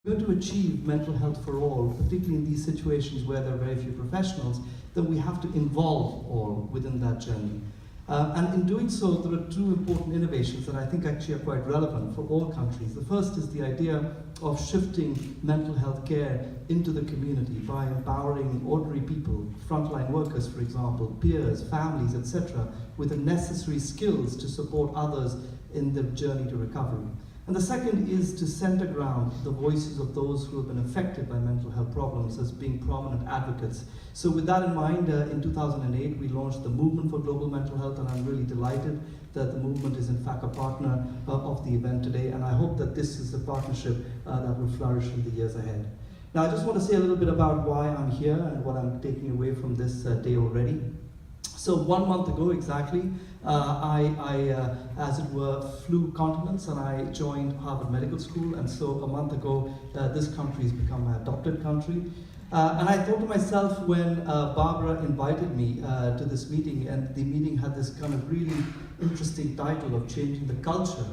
going to achieve mental health for all, particularly in these situations where there are very few professionals, then we have to involve all within that journey. And in doing so, there are two important innovations that I think actually are quite relevant for all countries. The first is the idea of shifting mental health care into the community by empowering ordinary people, frontline workers, for example, peers, families, etc., with the necessary skills to support others in the journey to recovery. And the second is to center ground the voices of those who have been affected by mental health problems as being prominent advocates. So with that in mind, in 2008, we launched the Movement for Global Mental Health, and I'm really delighted that the movement is in fact a partner of the event today, and I hope that this is a partnership that will flourish in the years ahead. Now, I just want to say a little bit about why I'm here and what I'm taking away from this day already. So 1 month ago exactly, I as it were, flew continents and I joined Harvard Medical School, and so a month ago, this country has become my adopted country. And I thought to myself when Barbara invited me to this meeting, and the meeting had this kind of really interesting title of changing the culture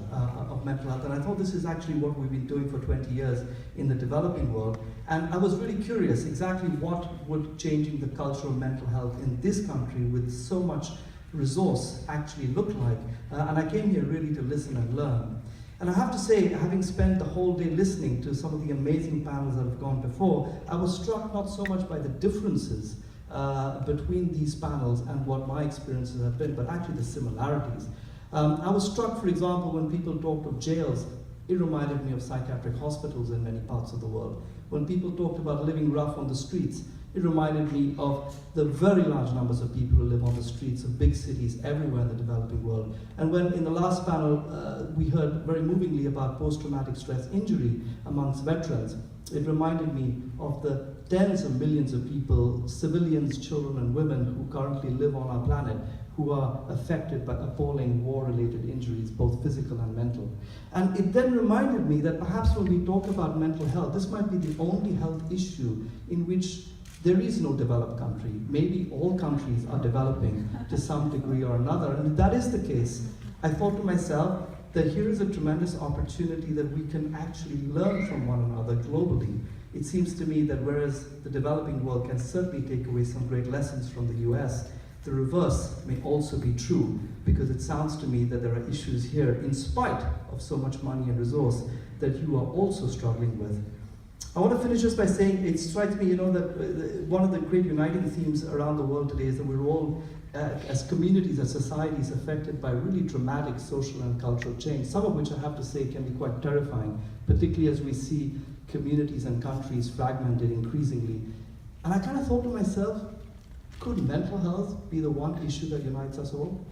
of mental health, and I thought this is actually what we've been doing for 20 years in the developing world. And I was really curious exactly what would changing the culture of mental health in this country with so much resource actually look like. And I came here really to listen and learn. And I have to say, having spent the whole day listening to some of the amazing panels that have gone before, I was struck not so much by the differences between these panels and what my experiences have been, but actually the similarities. I was struck, for example, when people talked of jails, it reminded me of psychiatric hospitals in many parts of the world. When people talked about living rough on the streets, it reminded me of the very large numbers of people who live on the streets of big cities everywhere in the developing world. And when in the last panel we heard very movingly about post-traumatic stress injury amongst veterans, it reminded me of the tens of millions of people, civilians, children and women who currently live on our planet who are affected by appalling war-related injuries, both physical and mental. And it then reminded me that perhaps when we talk about mental health, this might be the only health issue in which there is no developed country. Maybe all countries are developing to some degree or another. And if that is the case, I thought to myself that here is a tremendous opportunity that we can actually learn from one another globally. It seems to me that whereas the developing world can certainly take away some great lessons from the US, the reverse may also be true, because it sounds to me that there are issues here, in spite of so much money and resource, that you are also struggling with. I want to finish just by saying it strikes me, that one of the great uniting themes around the world today is that we're all, as communities, as societies, affected by really dramatic social and cultural change, some of which I have to say can be quite terrifying, particularly as we see communities and countries fragmented increasingly. And I kind of thought to myself, could mental health be the one issue that unites us all?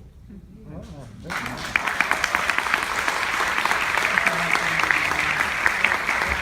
Oh,